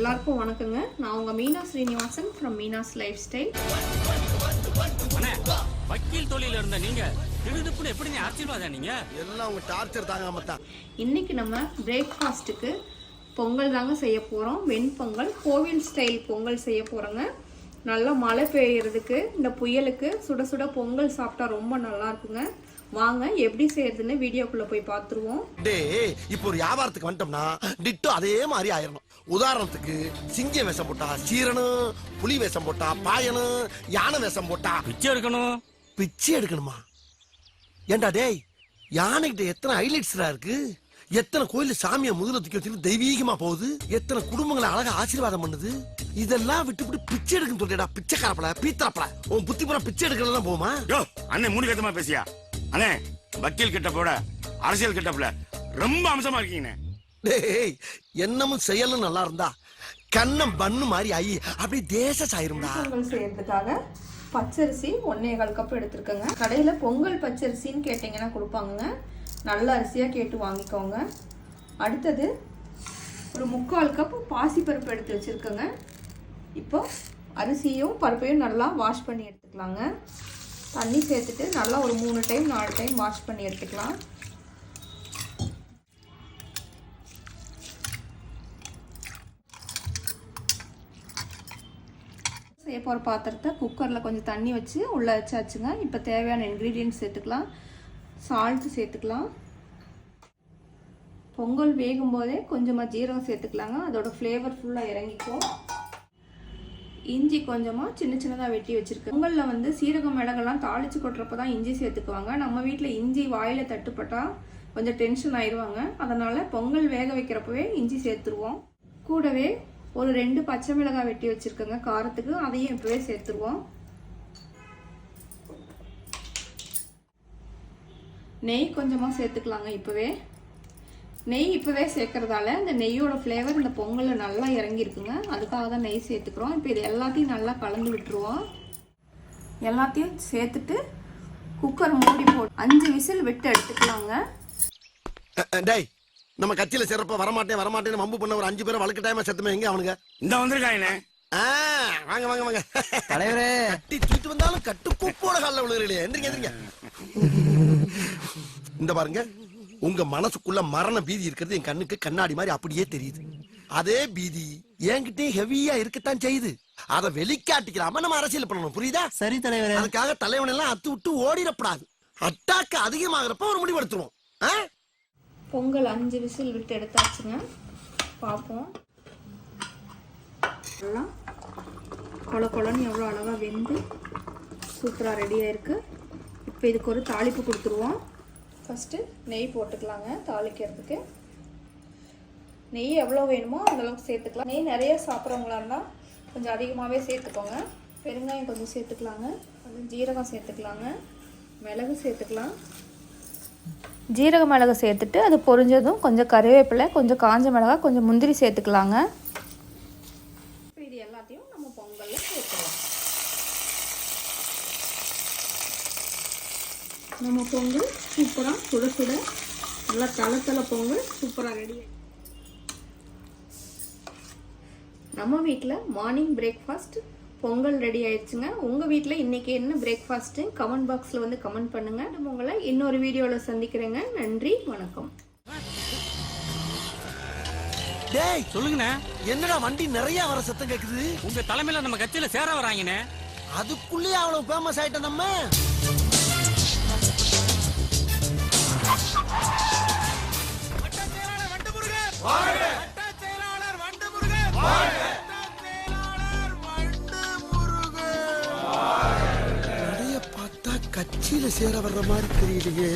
எல்லாருக்கும் வணக்கங்க. நான் உங்க Meena Srinivasan from Meena's life style. வக்கீல் தொழில இருந்த நீங்க திடுதிப்புன்னு எப்படிங்க ஆசீர்வாதம் நீங்க எல்லாம் உங்க டார்ச்சர் தாங்காம தான். இன்னைக்கு நம்ம பிரேக்ஃபாஸ்ட்டுக்கு பொங்கல் தாங்க செய்ய போகிறோம். வெண்பொங்கல், கோவில் ஸ்டைல் பொங்கல் செய்ய போகிறோங்க. நல்லா மழை பெய்யறதுக்கு இந்த புயலுக்கு சுட சுட பொங்கல் சாப்பிட்டா ரொம்ப நல்லா இருக்குங்க. வாங்க எப்படி செய்யறதுன்னு வீடியோக்குள்ள போய் பார்த்துருவோம். டேய், இப்போ ஒரு வியாபாரத்துக்கு வந்துட்டோம்னா டிட்டோ அதே மாதிரி ஆயிரணும். உதாரணத்துக்கு சிங்கம் வேஷம் போட்டா சீரனும், புலி வேஷம் போட்டா பாயனும், யானை வேஷம் போட்டா பிச்சை எடுக்கணும். பிச்சை எடுக்கணுமா? ஏண்டா டேய், யானைகிட்ட எத்தனை ஹைலைட்ஸ்ரா இருக்கு, எத்தனை கோயில சாமியை முதல்ல தூக்கி வச்சுட்டு தெய்வீகமா போகுது, எத்தனை குடும்பங்களை அழகா ஆசீர்வாதம் பண்ணுது. இதெல்லாம் விட்டு பிச்சை எடுக்கணும் சொல்லிடா. பிச்சைக்காரப்பல பீத்தரப்பல உன் புத்தி பூரா பிச்சை எடுக்கலாம் போமா? யோ அண்ணே, மூணு கத்தமா பேசியா அண்ணே? வக்கீல் கிட்ட போட அரசியல் கிட்ட போல ரொம்ப அம்சமா இருக்கீங்க. டேய், என்னமும் செயலும் நல்லா இருந்தா கண்ணம் பண்ணு மாதிரி ஆகி அப்படி தேச சாயிரும்டா. பொங்கல் செய்யறதுக்காக பச்சரிசி 1.25 கப் எடுத்துருக்கேங்க. கடையில் பொங்கல் பச்சரிசின்னு கேட்டிங்கன்னா கொடுப்பாங்க. நல்ல அரிசியாக கேட்டு வாங்கிக்கோங்க. அடுத்தது ஒரு 3/4 கப் பாசிப்பருப்பு எடுத்து வச்சுருக்கேங்க. இப்போ அரிசியும் பருப்பையும் நல்லா வாஷ் பண்ணி எடுத்துக்கலாங்க. தண்ணி சேர்த்துட்டு நல்லா ஒரு 3 டைம் 4 டைம் வாஷ் பண்ணி எடுத்துக்கலாம். செய்ய போகிற பாத்திரத்தை குக்கரில் கொஞ்சம் தண்ணி வச்சு உள்ளே வச்சாச்சுங்க. இப்போ தேவையான இன்க்ரீடியன்ட்ஸ் சேர்த்துக்கலாம். சால்ட்டு சேர்த்துக்கலாம். பொங்கல் வேகும் போதே கொஞ்சமாக ஜீரகம் சேர்த்துக்கலாங்க. அதோட ஃப்ளேவர் ஃபுல்லாக இறங்கிக்கும். இஞ்சி கொஞ்சமாக சின்ன சின்னதாக வெட்டி வச்சுருக்கேன். பொங்கலில் வந்து சீரகம் மிளகெல்லாம் தாளித்து கொட்டுறப்ப தான் இஞ்சி சேர்த்துக்குவாங்க. நம்ம வீட்டில் இஞ்சி வாயில் தட்டுப்பட்டால் கொஞ்சம் டென்ஷன் ஆயிடுவாங்க. அதனால் பொங்கல் வேக வைக்கிறப்பவே இஞ்சி சேர்த்துருவோம். கூடவே ஒரு 2 பச்சை மிளகாய் வெட்டி வச்சுருக்கேங்க காரத்துக்கு. அதையும் இப்போவே சேர்த்துருவோம். நெய் கொஞ்சமாக சேர்த்துக்கலாங்க. நெய் இப்போவே சேர்க்கறதால இந்த நெய்யோட ஃப்ளேவர் இந்த பொங்கலில் நல்லா இறங்கியிருக்குங்க. அதுக்காக தான் நெய் சேர்த்துக்கிறோம். இப்போ இது எல்லாத்தையும் நல்லா கலந்து விட்டுருவோம். எல்லாத்தையும் சேர்த்துட்டு குக்கர் மூடி போட்டு 5 விசில் விட்டு எடுத்துக்கலாங்க. டேய், நம்ம கட்சியில சிறப்பா வரமாட்டேன்னு வம்பு பண்ண ஒரு 5 பேரை வழக்கட்டாயமா செத்துமே எங்க அவனுங்க? இந்த வந்திருக்காங்க. வாங்க வாங்க வாங்க தலைவரே. கட்டி தூக்கிட்டு வந்தாலும் கட்டு கூப்போட காலில் விழுகிறீங்களே. எந்திரிங்க. இந்த பாருங்க, உங்க மனசுக்குள்ள மரண பீதி இருக்கிறது என் கண்ணுக்கு கண்ணாடி மாதிரி அப்படியே தெரியுது. அதே பீதி என்கிட்டயும் ஹெவியா இருக்கத்தான் செய்யுது. அதை வெளிக்காட்டிக்கிறாம நம்ம அரசியல் பண்ணணும், புரியுதா? சரி தலைவரே. அதுக்காக தலைவன் எல்லாம் அத்து விட்டு ஓடிடப்படாது. அட்டாக்கு அதிகமாகிறப்ப ஒரு முடிவெடுத்துருவோம். பொங்கல் 5 விசில் விட்டு எடுத்தாச்சுங்க. பார்ப்போம். எல்லாம் கொலன்னு எவ்வளோ அழகாக வெந்து சூப்பராக ரெடியாக இருக்குது. இப்போ இதுக்கு ஒரு தாளிப்பு கொடுத்துருவோம். ஃபஸ்ட்டு நெய் போட்டுக்கலாங்க. தாளிக்கிறதுக்கு நெய் எவ்வளோ வேணுமோ அந்தளவுக்கு சேர்த்துக்கலாம். நெய் நிறைய சாப்பிட்றவங்களா இருந்தால் கொஞ்சம் அதிகமாகவே சேர்த்துக்கோங்க. பெருங்காயம் கொஞ்சம் சேர்த்துக்கலாங்க. கொஞ்சம் ஜீரகம் சேர்த்துக்கலாங்க. மிளகு சேர்த்துக்கலாம். ஜீரக மிளகு சேர்த்துட்டு அது பொரிஞ்சதும் கொஞ்சம் கறிவேப்பிலை, கொஞ்சம் காஞ்ச மிளகாய், கொஞ்சம் முந்திரி சேர்த்துக்கலாங்க. இப்போ இது எல்லாத்தையும் நம்ம பொங்கலில் சேர்த்துக்கலாம். நம்ம பொங்கல் சூப்பராக சுட சுட நல்லா தலை பொங்கல் சூப்பராக ரெடி. நம்ம வீட்டில் மார்னிங் பிரேக்ஃபாஸ்ட் பொங்கல் ரெடி ஆயிடுச்சுங்க. உங்கள் வீட்டில் இன்றைக்கி என்ன பிரேக்ஃபாஸ்ட்டு கமெண்ட் பாக்ஸில் வந்து கமெண்ட் பண்ணுங்கள். நம்ம உங்களை இன்னொரு வீடியோவில் சந்திக்கிறேங்க. நன்றி, வணக்கம். டேய் சொல்லுங்கண்ணே. என்னடா வண்டி நிறைய வர சத்தம் கேக்குது? உங்க தலைமையில நம்ம கட்சியில சேர வராங்கண்ணே. அதுக்குள்ளேயே அவ்வளவு ஃபேமஸ் ஆயிட்டோம் நம்ம. கட்சியில சேர வர்ற மாதிரி தெரியலையே.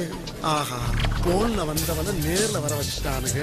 ஆஹா, போன்ல வந்தவன நேர்ல வர வச்சுட்டானுங்க.